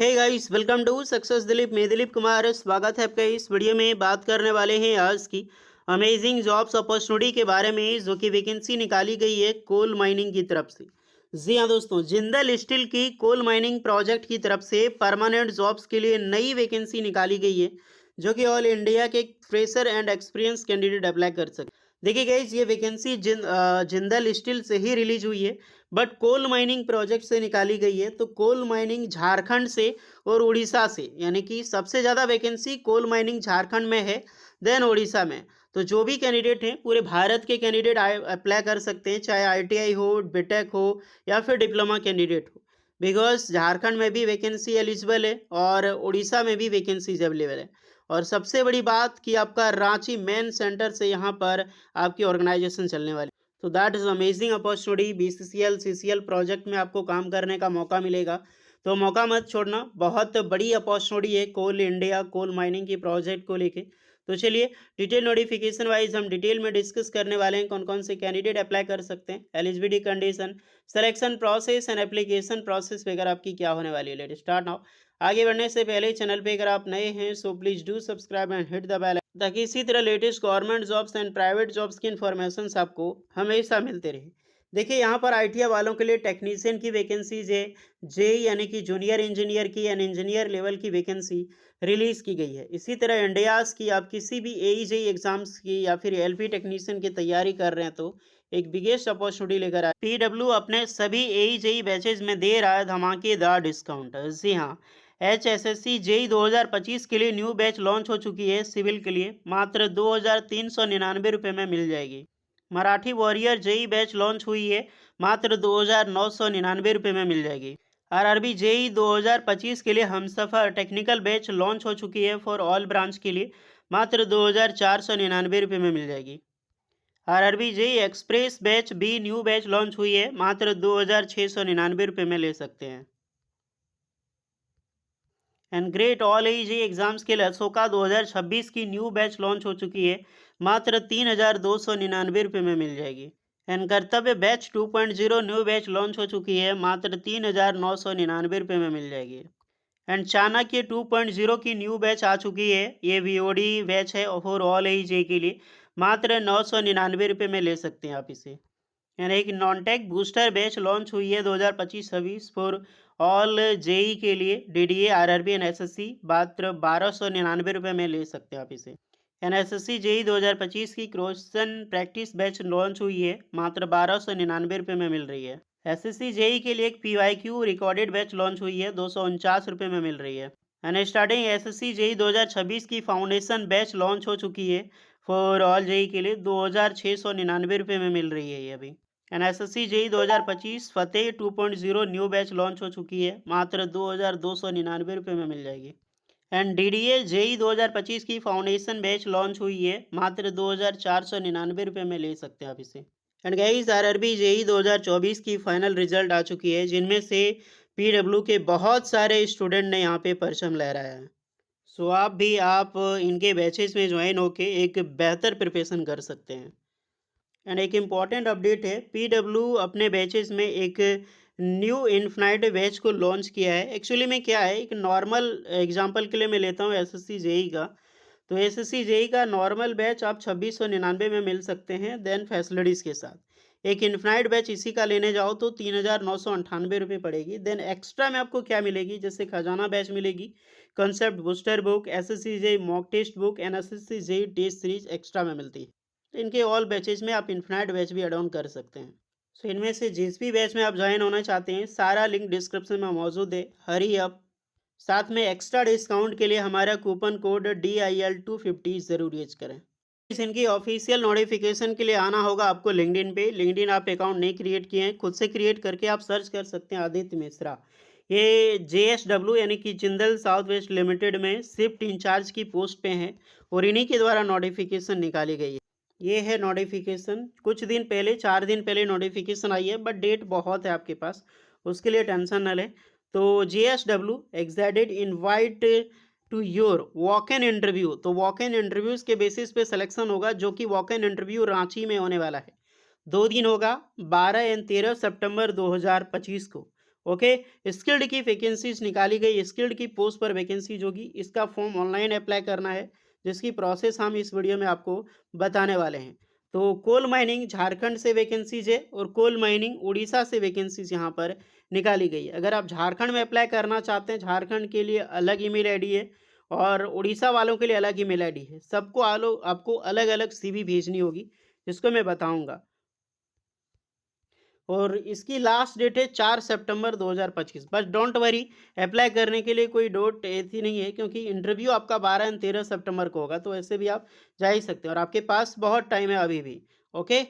Hey guys, welcome to success Dilip. मैं दिलीप कुमार, स्वागत है आपका। इस वीडियो में बात करने वाले हैं आज की अमेजिंग जॉब्स अपॉर्चुनिटी के बारे में, जो कि वैकेंसी निकाली गई है कोल माइनिंग की तरफ से। जी हाँ दोस्तों, जिंदल स्टील की कोल माइनिंग प्रोजेक्ट की तरफ से परमानेंट जॉब्स के लिए नई वैकेंसी निकाली गई है, जो कि ऑल इंडिया के fresher and experience candidate apply कर सकते। देखिए गाइस, ये वैकेंसी जिंदल स्टील से ही रिलीज हुई है, बट कोल माइनिंग प्रोजेक्ट से निकाली गई है। तो कोल माइनिंग झारखंड से और उड़ीसा से, यानी कि सबसे ज़्यादा वैकेंसी कोल माइनिंग झारखंड में है, देन उड़ीसा में। तो जो भी कैंडिडेट हैं, पूरे भारत के कैंडिडेट अप्लाई कर सकते हैं, चाहे आईटीआई हो, बीटेक हो या फिर डिप्लोमा कैंडिडेट हो, बिकॉज झारखंड में भी वैकेंसी एलिजिबल है और उड़ीसा में भी वैकेंसीज अवेलेबल है। और सबसे बड़ी बात कि आपका रांची मेन सेंटर से यहाँ पर आपकी ऑर्गेनाइजेशन चलने वाली। तो that is amazing opportunity. BCCL CCL project में आपको काम करने का मौका मिलेगा, तो मौका मत छोड़ना। बहुत बड़ी अपॉर्चुनिटी है कोल इंडिया कोल माइनिंग की प्रोजेक्ट को लेके। तो चलिए, डिटेल नोटिफिकेशन वाइज हम डिटेल में डिस्कस करने वाले हैं कौन कौन से कैंडिडेट अप्लाई कर सकते हैं, eligibility condition, selection process and application process वगैरह आपकी क्या होने वाली है। Let start now. आगे बढ़ने से पहले चैनल पे अगर आप नए हैं so please do subscribe and hit the bell, ताकि इसी तरह latest government jobs and private jobs की इन्फॉर्मेशन आपको हमेशा मिलते रहे। देखिए, यहाँ पर आईटीआई वालों के लिए टेक्नीशियन की वैकेंसीज है, जे यानी कि जूनियर इंजीनियर की एंड इंजीनियर लेवल की वैकेंसी रिलीज की गई है। इसी तरह इंडियाज की आप किसी भी एई जेई एग्जाम्स की या फिर एलपी टेक्नीशियन की तैयारी कर रहे हैं, तो एक बिगेस्ट अपॉर्चुनिटी लेकर आए। पीडब्ल्यू अपने सभी एई जेई बैचेज में दे रहा है धमाकेदार डिस्काउंट। जी हाँ, एचएसएससी जेई 2025 के लिए न्यू बैच लॉन्च हो चुकी है। सिविल के लिए मात्र 2399 रुपये में मिल जाएगी। Marathi warrior JE batch launch हुई है, मात्र 2999 रुपये में मिल जाएगी। आरआरबी जेई 2025 के लिए हमसफर टेक्निकल बैच लॉन्च हो चुकी है फॉर ऑल ब्रांच के लिए, मात्र 2499 रुपये में मिल जाएगी। RRB JE express batch B new batch launch हुई है, मात्र 2699 रुपये में ले सकते हैं। And great all AE exams के लिए अशोका 2026 की न्यू बैच लॉन्च हो चुकी है, मात्र 3299 रुपये में मिल जाएगी। एंड कर्तव्य बैच 2.0 न्यू बैच लॉन्च हो चुकी है, मात्र 3999 रुपये में मिल जाएगी। एंड चाणक्य 2.0 की न्यू बैच आ चुकी है, ये वीओडी बैच है फॉर ऑल एज के लिए, मात्र 999 रुपये में ले सकते हैं आप इसे। यानी एक non tech booster batch launch हुई है 2025-26 फॉर ऑल जेई के लिए, डीडीए आरआरबी एंड एसएससी, मात्र 1299 रुपये में ले सकते हैं आप इसे। एनएसएससी जेई 2025 की क्वेश्चन प्रैक्टिस बैच लॉन्च हुई है, मात्र 1299 रुपये में मिल रही है। एसएससी जेई के लिए एक पीवाईक्यू रिकॉर्डेड बैच लॉन्च हुई है, 249 रुपये में मिल रही है। एंड स्टार्टिंग एसएससी जेई 2026 की फाउंडेशन बैच लॉन्च हो चुकी है फॉर ऑल जेई के लिए, 2699 रुपये में मिल रही है ये अभी। एनएसएससी जेई 2025 फतेह 2.0 न्यू बैच लॉन्च हो चुकी है, मात्र 2299 रुपये में मिल जाएगी। एंड डीडीए जेई 2025 की फाउंडेशन बैच लॉन्च हुई है, मात्र 2499 रुपये में ले सकते हैं आप इसे। एंड गाइस, आरआरबी जेई 2024 की फाइनल रिजल्ट आ चुकी है, जिनमें से पीडब्ल्यू के बहुत सारे स्टूडेंट ने यहाँ पे परचम लहराया है। सो आप इनके बैचेस में ज्वाइन होके एक बेहतर प्रिपरेशन कर सकते हैं। एंड एक इम्पॉर्टेंट अपडेट है, पीडब्ल्यू अपने बैचेस में एक न्यू इन्फिनाइट बैच को लॉन्च किया है। एक्चुअली में क्या है, एक नॉर्मल एग्जांपल के लिए मैं लेता हूँ एसएससी जेई का। तो एसएससी जेई का नॉर्मल बैच आप 2699 में मिल सकते हैं, देन फैसिलिटीज़ के साथ। एक इन्फिनाइट बैच इसी का लेने जाओ तो 3998 रुपये पड़ेगी। देन एक्स्ट्रा में आपको क्या मिलेगी, जैसे खजाना बैच मिलेगी, concept booster book, SSC JE mock test book and SSC JE test series extra में मिलती है। तो इनके ऑल बैचेज में आप इन्फिनाइट बैच भी एड ऑन कर सकते हैं। सो इनमें से जिस भी बैच में आप ज्वाइन होना चाहते हैं, सारा लिंक डिस्क्रिप्शन में मौजूद है, हरी अप। साथ में एक्स्ट्रा डिस्काउंट के लिए हमारा कूपन कोड DIL250 ज़रूर यूज करें। इनकी ऑफिशियल नोटिफिकेशन के लिए आना होगा आपको लिंक्डइन पे। लिंक्डइन आप अकाउंट नहीं क्रिएट किए हैं, खुद से क्रिएट करके आप सर्च कर सकते हैं आदित्य मिश्रा। ये JSW यानी कि जिंदल साउथ वेस्ट लिमिटेड में शिफ्ट इंचार्ज की पोस्ट पे हैं, और इन्हीं के द्वारा नोटिफिकेशन निकाली गई है। ये है नोटिफिकेशन, कुछ दिन पहले 4 दिन पहले नोटिफिकेशन आई है, बट डेट बहुत है आपके पास, उसके लिए टेंशन न लें। तो JSW excited invite to your walk in interview. तो वॉक इन इंटरव्यूज़ के बेसिस पे सिलेक्शन होगा, जो कि वॉक इन इंटरव्यू रांची में होने वाला है। 2 दिन होगा, 12 एंड 13 सितंबर 2025 को। ओके। स्किल्ड की वैकेंसीज निकाली गई, स्किल्ड की पोस्ट पर वैकेंसीज होगी, इसका फॉर्म ऑनलाइन अप्लाई करना है, जिसकी प्रोसेस हम इस वीडियो में आपको बताने वाले हैं। तो कोल माइनिंग झारखंड से वैकेंसीज है और कोल माइनिंग उड़ीसा से वैकेंसीज यहाँ पर निकाली गई है। अगर आप झारखंड में अप्लाई करना चाहते हैं, झारखंड के लिए अलग ईमेल आईडी है और उड़ीसा वालों के लिए अलग ईमेल आईडी है। सबको आपको अलग अलग सीवी भेजनी होगी, जिसको मैं बताऊंगा। और इसकी लास्ट डेट है 4 सितंबर 2025। बस डोंट वरी, अप्लाई करने के लिए कोई डेट ऐसी नहीं है, क्योंकि इंटरव्यू आपका 12 एंड 13 सितंबर को होगा, तो ऐसे भी आप जा ही सकते हैं और आपके पास बहुत टाइम है अभी भी। ओके,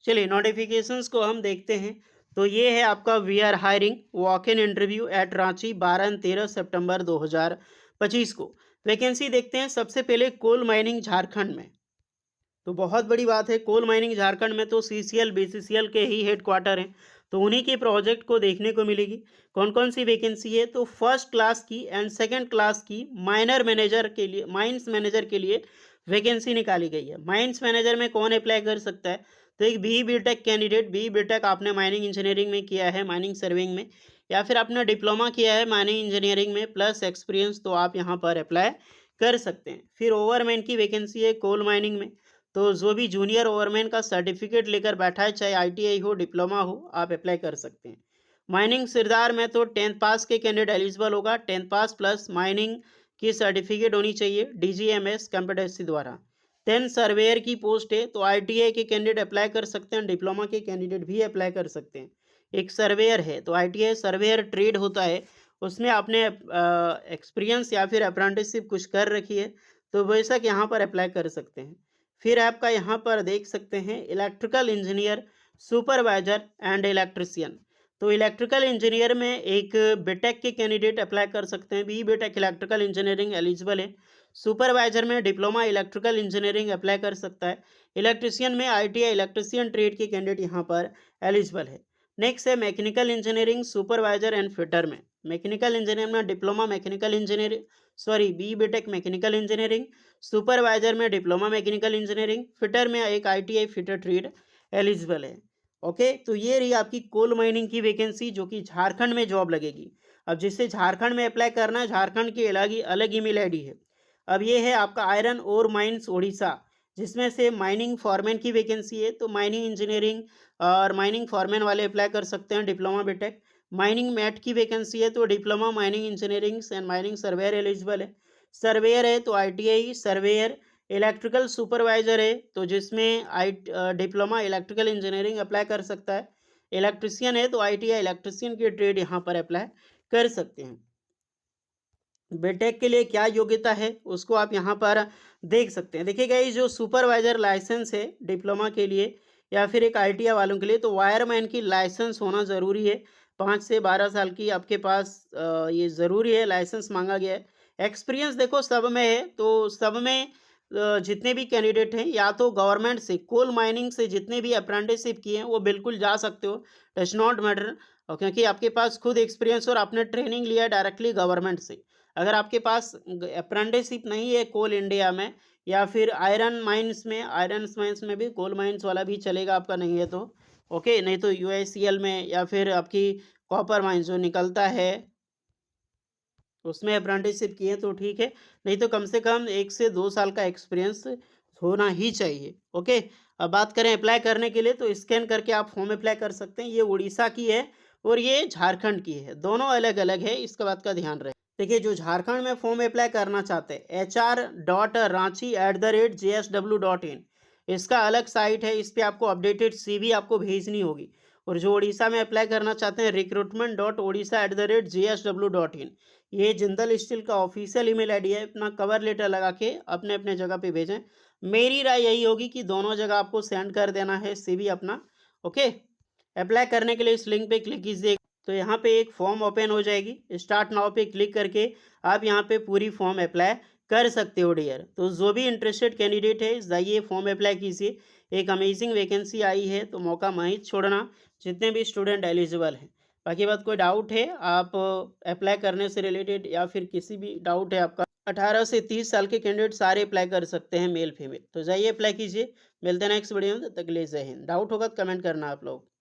चलिए नोटिफिकेशंस को हम देखते हैं। तो ये है आपका we are hiring walk in interview at Ranchi 12 and 13 सितंबर 2025 को। वैकेंसी देखते हैं सबसे पहले कोल माइनिंग झारखंड में। तो बहुत बड़ी बात है, कोल माइनिंग झारखंड में तो सीसीएल बीसीसीएल के ही हेडक्वार्टर हैं, तो उन्हीं के प्रोजेक्ट को देखने को मिलेगी। कौन कौन सी वैकेंसी है, तो फर्स्ट क्लास की एंड सेकंड क्लास की माइनर मैनेजर के लिए, माइंस मैनेजर के लिए वैकेंसी निकाली गई है। माइंस मैनेजर में कौन अप्लाई कर सकता है, तो एक B BTech candidate, B BTech आपने माइनिंग इंजीनियरिंग में किया है, माइनिंग सर्विंग में, या फिर आपने डिप्लोमा किया है माइनिंग इंजीनियरिंग में प्लस एक्सपीरियंस, तो आप यहाँ पर अप्लाई कर सकते हैं। फिर ओवरमैन की वैकेंसी है कोल माइनिंग में, तो जो भी जूनियर ओवरमैन का सर्टिफिकेट लेकर बैठा है, चाहे आईटीआई हो डिप्लोमा हो, आप अप्लाई कर सकते हैं। माइनिंग सिरदार में तो 10th पास के कैंडिडेट एलिजिबल होगा, 10th पास प्लस माइनिंग की सर्टिफिकेट होनी चाहिए डीजीएमएस कंप्यूटेंसी द्वारा। 10 सर्वेयर की पोस्ट है, तो आईटीआई के कैंडिडेट अप्लाई कर सकते हैं, डिप्लोमा के कैंडिडेट भी अप्लाई कर सकते हैं। एक सर्वेयर है, तो आईटीआई सर्वेयर ट्रेड होता है, उसमें आपने एक्सपीरियंस या फिर अप्रेंटिसशिप कुछ कर रखी है, तो बेशक यहाँ पर अप्लाई कर सकते हैं। फिर आपका यहाँ पर देख सकते हैं electrical engineer, supervisor and electrician. तो इलेक्ट्रिकल इंजीनियर में एक बीटेक के कैंडिडेट अप्लाई कर सकते हैं, B BTech electrical engineering eligible है। सुपरवाइजर में डिप्लोमा इलेक्ट्रिकल इंजीनियरिंग अप्लाई कर सकता है। इलेक्ट्रिशियन में आईटीआई इलेक्ट्रिशियन ट्रेड के कैंडिडेट यहाँ पर एलिजिबल है। नेक्स्ट है mechanical engineering supervisor and fitter में, मैकेनिकल इंजीनियरिंग में diploma mechanical engineering, sorry B BTech mechanical engineering, supervisor में डिप्लोमा मैकेनिकल इंजीनियरिंग, फिटर में एक आईटीआई फिटर ट्रेड एलिजिबल है। ओके, तो ये रही आपकी कोल माइनिंग की वैकेंसी, जो कि झारखंड में जॉब लगेगी। अब जिससे झारखंड में अप्लाई करना है, झारखंड की अलग ईमेल आईडी है। अब ये है आपका आयरन और माइंस उड़ीसा, जिसमें से माइनिंग फॉरमैन की वैकेंसी है, तो माइनिंग इंजीनियरिंग और माइनिंग फॉरमैन वाले अप्लाई कर सकते हैं, डिप्लोमा बीटेक। माइनिंग मैट की वैकेंसी है, तो diploma mining engineering and mining surveyor eligible है। सर्वेयर है, तो आईटीआई सर्वेयर। इलेक्ट्रिकल सुपरवाइजर है, तो जिसमें डिप्लोमा इलेक्ट्रिकल इंजीनियरिंग अप्लाई कर सकता है। इलेक्ट्रिशियन है, तो आईटीआई इलेक्ट्रिशियन की ट्रेड यहाँ पर अप्लाई कर सकते हैं। बीटेक के लिए क्या योग्यता है, उसको आप यहाँ पर देख सकते हैं। देखिएगा, ये जो सुपरवाइजर लाइसेंस है डिप्लोमा के लिए या फिर एक आईटीआई वालों के लिए, तो वायरमैन की लाइसेंस होना ज़रूरी है। 5 से 12 साल की आपके पास ये ज़रूरी है, लाइसेंस मांगा गया है। एक्सपीरियंस देखो सब में है, तो सब में जितने भी कैंडिडेट हैं, या तो गवर्नमेंट से कोल माइनिंग से जितने भी अप्रेंटिसशिप किए हैं, वो बिल्कुल जा सकते हो, डज नॉट मैटर। और क्योंकि आपके पास खुद एक्सपीरियंस और आपने ट्रेनिंग लिया डायरेक्टली गवर्नमेंट से। अगर आपके पास अप्रेंटिसशिप नहीं है कोल इंडिया में, या फिर आयरन माइंस में भी कोल माइंस वाला भी चलेगा आपका, नहीं है तो ओके, नहीं तो यूआईसीएल में या फिर आपकी कॉपर माइंस जो निकलता है उसमें अप्रेंटिसशिप किए तो ठीक है, नहीं तो कम से कम 1 से 2 साल का एक्सपीरियंस होना ही चाहिए। ओके, अब बात करें अप्लाई करने के लिए, तो स्कैन करके आप फॉर्म अप्लाई कर सकते हैं। ये उड़ीसा की है और ये झारखंड की है, दोनों अलग अलग है, इसका बात का ध्यान रहे। देखिए, जो झारखंड में फॉर्म अप्लाई करना चाहते हैं, hr.ranchi@jsw.in, इसका अलग साइट है, इस पर आपको अपडेटेड सीवी आपको भेजनी होगी। और जो उड़ीसा में अप्लाई करना चाहते हैं, recruitment.odisha@jsw.in, ये जिंदल स्टील का ऑफिशियल ईमेल आईडी है। अपना कवर लेटर लगा के अपने अपने जगह पे भेजें। मेरी राय यही होगी कि दोनों जगह आपको सेंड कर देना है सीवी अपना। ओके, अप्लाई करने के लिए इस लिंक पे क्लिक कीजिए, तो यहाँ पे एक फॉर्म ओपन हो जाएगी। स्टार्ट नाउ पे क्लिक करके आप यहाँ पे पूरी फॉर्म अप्लाई कर सकते हो डियर। तो जो भी इंटरेस्टेड कैंडिडेट है, जाइए फॉर्म अप्लाई कीजिए। एक अमेजिंग वैकेंसी आई है, तो मौका मत छोड़ना, जितने भी स्टूडेंट एलिजिबल हैं। बाकी बात कोई डाउट है आप अप्लाई करने से रिलेटेड, या फिर किसी भी डाउट है आपका, 18 से 30 साल के कैंडिडेट सारे अप्लाई कर सकते हैं, मेल फीमेल। तो जाइए अप्लाई कीजिए। मिलते हैं नेक्स्ट वीडियो में, तब तक के लिए जय हिंद। डाउट होगा तो कमेंट करना आप लोग।